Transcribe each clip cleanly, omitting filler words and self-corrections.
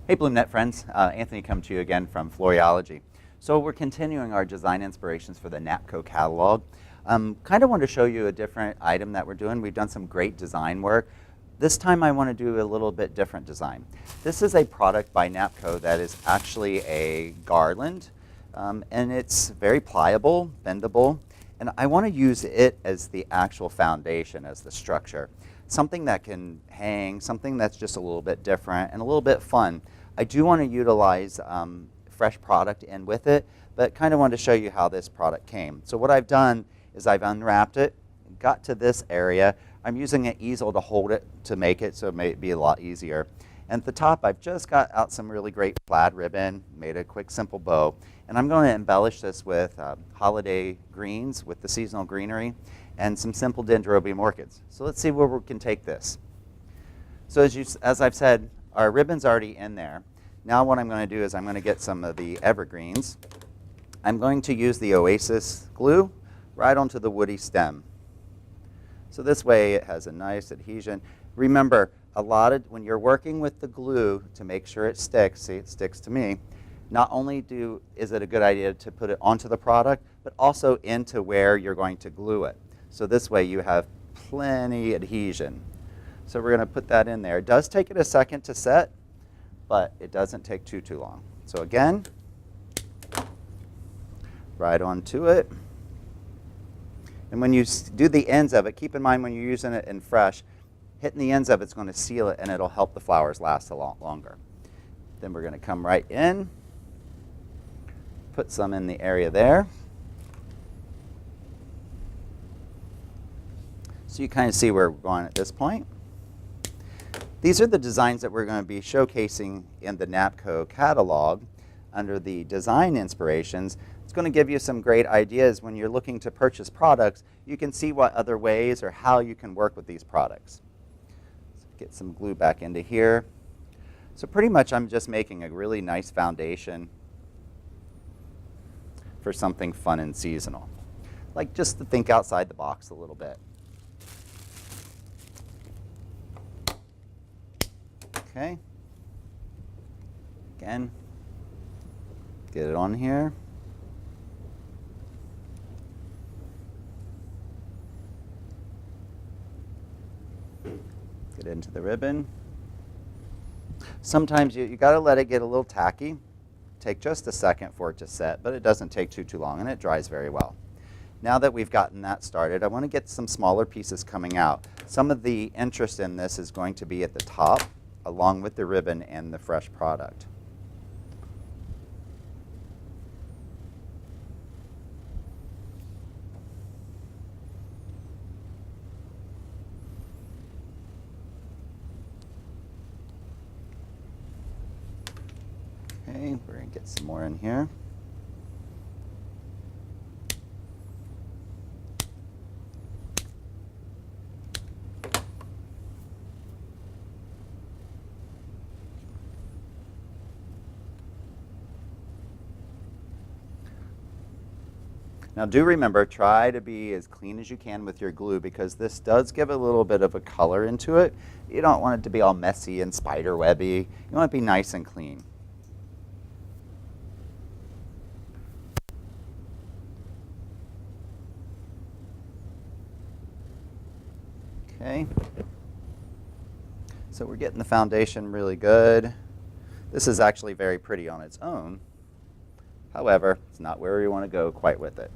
Hey BloomNet friends, Anthony come to you again from Floriology. So we're continuing our design inspirations for the NAPCO catalog. Kind of want to show you a different item that we're doing. We've done some great design work. This time I want to do a little bit different design. This is a product by NAPCO that is actually a Garland, and it's very pliable, bendable, and I want to use it as the actual foundation, as the structure. Something that can hang, something that's just a little bit different and a little bit fun. I do want to utilize fresh product in with it, but kind of wanted to show you how this product came. So what I've done is I've unwrapped it, got to this area. I'm using an easel to hold it to make it so it may be a lot easier. And at the top I've just got out some really great plaid ribbon, made a quick simple bow, and I'm going to embellish this with holiday greens with the seasonal greenery and some simple dendrobium orchids. So let's see where we can take this. So as I've said, our ribbon's already in there. Now what I'm going to do is I'm going to get some of the evergreens. I'm going to use the Oasis glue right onto the woody stem. So this way it has a nice adhesion. Remember, when you're working with the glue to make sure it sticks, see it sticks to me, not only is it a good idea to put it onto the product, but also into where you're going to glue it. So this way you have plenty adhesion. So we're going to put that in there. It does take it a second to set, but it doesn't take too long. So again, right onto it. And when you do the ends of it, keep in mind when you're using it in fresh, hitting the ends of it's going to seal it and it'll help the flowers last a lot longer. Then we're going to come right in, put some in the area there. So you kind of see where we're going at this point. These are the designs that we're going to be showcasing in the NAPCO catalog under the design inspirations. It's going to give you some great ideas when you're looking to purchase products. You can see what other ways or how you can work with these products. So get some glue back into here. So pretty much I'm just making a really nice foundation for something fun and seasonal. Like just to think outside the box a little bit. Okay. Again, get it on here. Get into the ribbon. Sometimes you got to let it get a little tacky. Take just a second for it to set, but it doesn't take too long, and it dries very well. Now that we've gotten that started, I want to get some smaller pieces coming out. Some of the interest in this is going to be at the top, along with the ribbon and the fresh product. Okay, we're going to get some more in here. Now do remember, try to be as clean as you can with your glue because this does give a little bit of a color into it. You don't want it to be all messy and spider webby. You want it to be nice and clean. Okay. So we're getting the foundation really good. This is actually very pretty on its own. However, it's not where we want to go quite with it.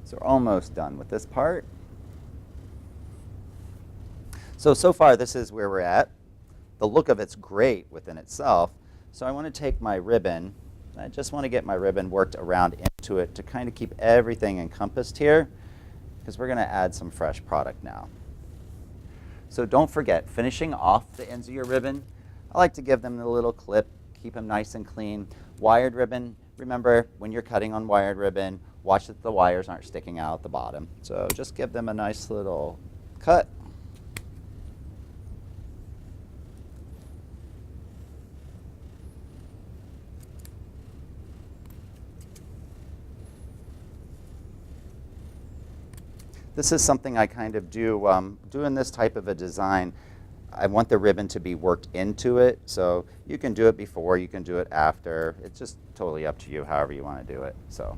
So we're almost done with this part. So far this is where we're at. The look of it's great within itself. So I want to take my ribbon. I just want to get my ribbon worked around into it to kind of keep everything encompassed here because we're going to add some fresh product now. So don't forget, finishing off the ends of your ribbon, I like to give them a little clip, keep them nice and clean. Wired ribbon, remember when you're cutting on wired ribbon, watch that the wires aren't sticking out at the bottom. So just give them a nice little cut. This is something I kind of do, doing this type of a design. I want the ribbon to be worked into it, so you can do it before, you can do it after. It's just totally up to you, however you want to do it. So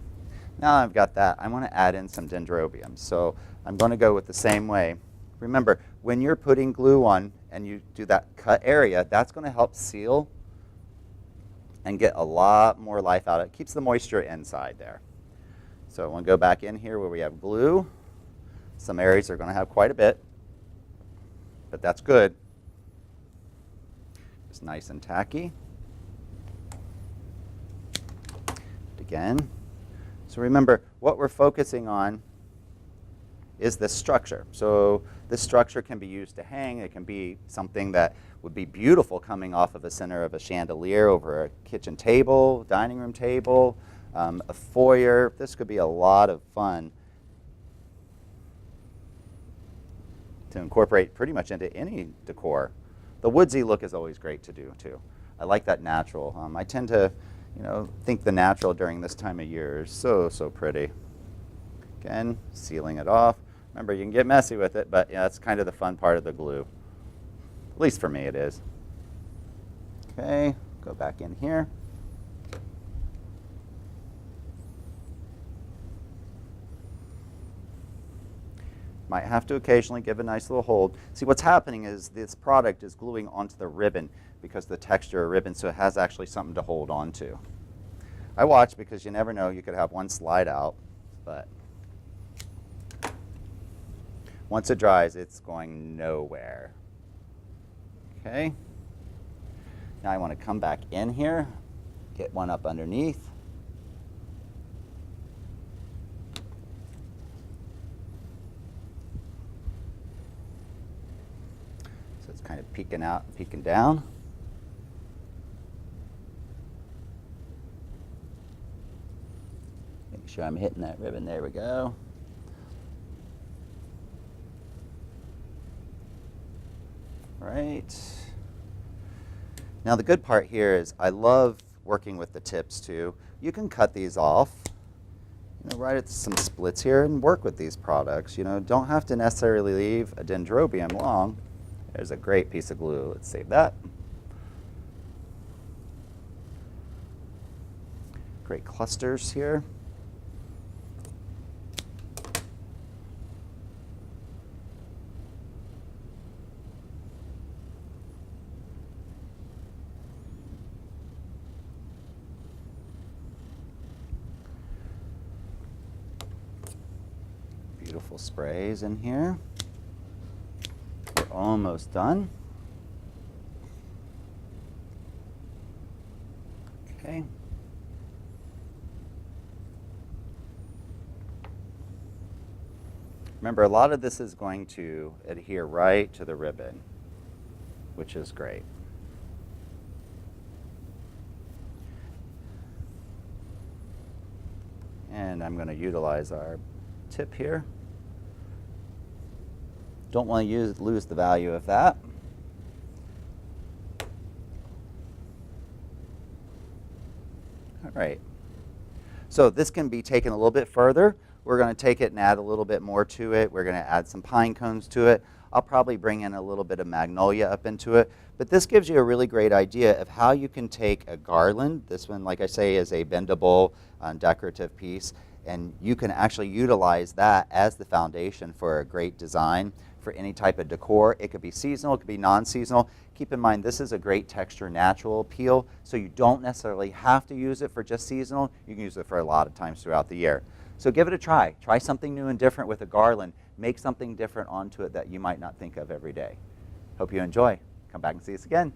now I've got that, I want to add in some dendrobium. So I'm going to go with the same way. Remember, when you're putting glue on and you do that cut area, that's going to help seal and get a lot more life out of it. Keeps the moisture inside there. So I want to go back in here where we have glue. Some areas are going to have quite a bit, but that's good. It's nice and tacky. Again. So remember, what we're focusing on is this structure. So this structure can be used to hang. It can be something that would be beautiful coming off of a center of a chandelier over a kitchen table, dining room table, a foyer. This could be a lot of fun to incorporate pretty much into any decor. The woodsy look is always great to do too. I like that natural. I tend to, think the natural during this time of year is so, so pretty. Again, sealing it off. Remember, you can get messy with it, but that's kind of the fun part of the glue. At least for me it is. Okay, go back in here. Might have to occasionally give a nice little hold. See, what's happening is this product is gluing onto the ribbon because the texture of ribbon, so it has actually something to hold on to. I watch because you never know, you could have one slide out, but once it dries, it's going nowhere. Okay. Now I want to come back in here, get one up underneath. So it's kind of peeking out and peeking down. Make sure I'm hitting that ribbon. There we go. Right. Now the good part here is I love working with the tips too. You can cut these off, right at some splits here and work with these products. Don't have to necessarily leave a dendrobium long. There's a great piece of glue. Let's save that. Great clusters here. Beautiful sprays in here. We're almost done. Okay. Remember, a lot of this is going to adhere right to the ribbon, which is great. And I'm going to utilize our tip here. Don't want to lose the value of that. All right. So this can be taken a little bit further. We're going to take it and add a little bit more to it. We're going to add some pine cones to it. I'll probably bring in a little bit of magnolia up into it. But this gives you a really great idea of how you can take a garland. This one, like I say, is a bendable decorative piece. And you can actually utilize that as the foundation for a great design for any type of decor. It could be seasonal, it could be non-seasonal. Keep in mind, this is a great texture natural appeal, so you don't necessarily have to use it for just seasonal. You can use it for a lot of times throughout the year. So give it a try. Try something new and different with a garland. Make something different onto it that you might not think of every day. Hope you enjoy. Come back and see us again.